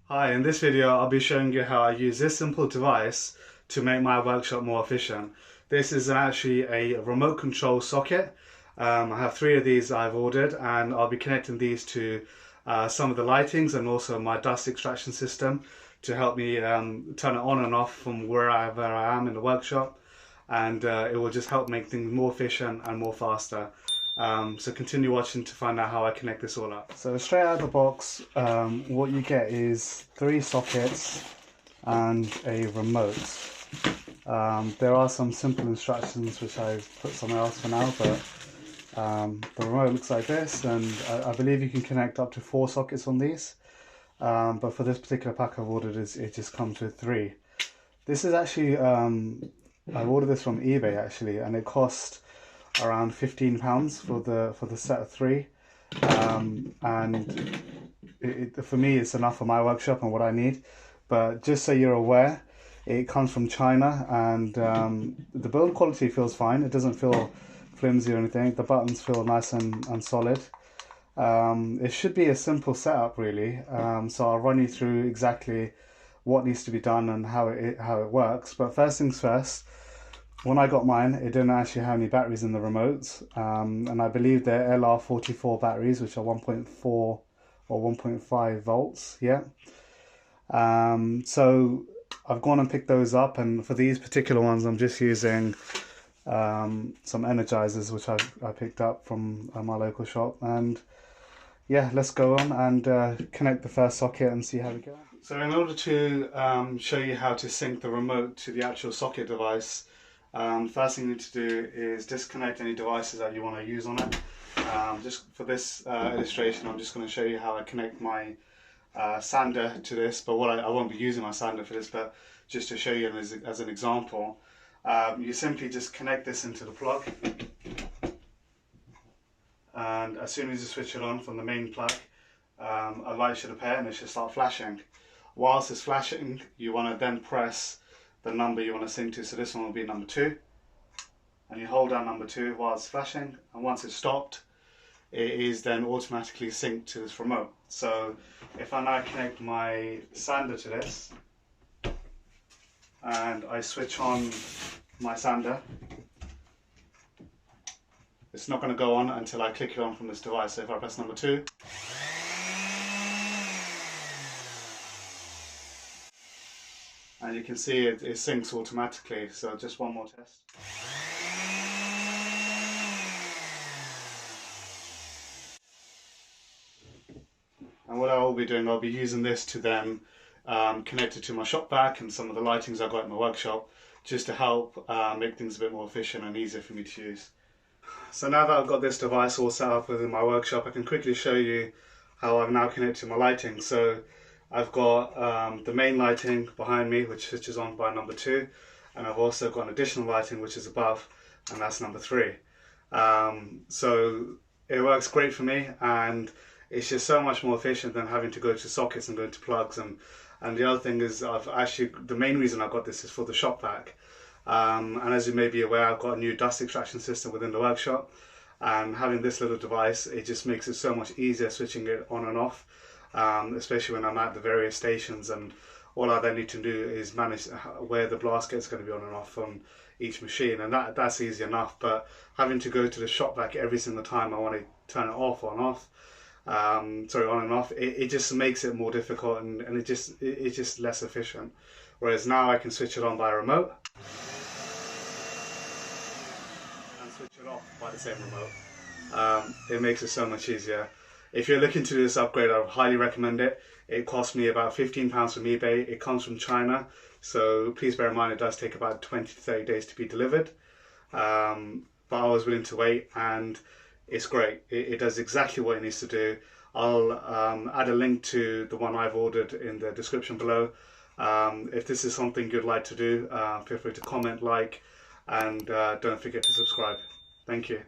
Hi, in this video I'll be showing you how I use this simple device to make my workshop more efficient. This is actually a remote control socket. I have 3 of these I've ordered, and I'll be connecting these to some of the lightings and also my dust extraction system to help me turn it on and off from wherever I am in the workshop, and it will just help make things more efficient and more faster. So continue watching to find out how I connect this all up. So straight out of the box, what you get is 3 sockets and a remote. There are some simple instructions which I've put somewhere else for now, but the remote looks like this, and I believe you can connect up to 4 sockets on these. But for this particular pack I've ordered, it just comes with 3. This is actually, I ordered this from eBay actually, and it cost around £15 for the set of 3, and for me it's enough for my workshop and what I need. But just so you're aware, it comes from China, and the build quality feels fine. It doesn't feel flimsy or anything. The buttons feel nice and solid. It should be a simple setup really, so I'll run you through exactly what needs to be done and how it works. But first things first, when I got mine, it didn't actually have any batteries in the remotes, and I believe they're LR44 batteries, which are 1.4 or 1.5 volts. Yeah. So I've gone and picked those up, and for these particular ones I'm just using some energizers which I picked up from my local shop. And yeah, let's go on and connect the first socket and see how we go. So in order to show you how to sync the remote to the actual socket device, first thing you need to do is disconnect any devices that you want to use on it. Just for this illustration, I'm just going to show you how I connect my sander to this, but I won't be using my sander for this, but just to show you as an example, you simply just connect this into the plug, and as soon as you switch it on from the main plug, a light should appear and it should start flashing. Whilst it's flashing, you want to then press the number you want to sync to. So this one will be number 2, and you hold down number 2 while it's flashing, and once it's stopped, it is then automatically synced to this remote. So if I now connect my sander to this and I switch on my sander, it's not going to go on until I click it on from this device. So if I press number 2, and you can see it syncs automatically. So just one more test. And what I will be doing, I'll be using this to then connect it to my shop vac and some of the lightings I've got in my workshop, just to help make things a bit more efficient and easier for me to use. So now that I've got this device all set up within my workshop, I can quickly show you how I've now connected my lighting. So I've got the main lighting behind me, which switches on by number 2, and I've also got an additional lighting which is above, and that's number 3. So it works great for me, and it's just so much more efficient than having to go to sockets and go to plugs. And the other thing is, the main reason I got this is for the shop vac. And as you may be aware, I've got a new dust extraction system within the workshop, and having this little device, it just makes it so much easier switching it on and off, especially when I'm at the various stations, and all I then need to do is manage where the blast gets going to be on and off from each machine, and that's easy enough. But having to go to the shop vac every single time I want to turn it off or on off, on and off, it just makes it more difficult, and it's just less efficient. Whereas now I can switch it on by a remote and switch it off by the same remote. It makes it so much easier. If you're looking to do this upgrade, I would highly recommend it. It cost me about £15 from eBay. It comes from China, so please bear in mind it does take about 20 to 30 days to be delivered. But I was willing to wait, and it's great. It does exactly what it needs to do. I'll add a link to the one I've ordered in the description below. If this is something you'd like to do, feel free to comment, like, and don't forget to subscribe. Thank you.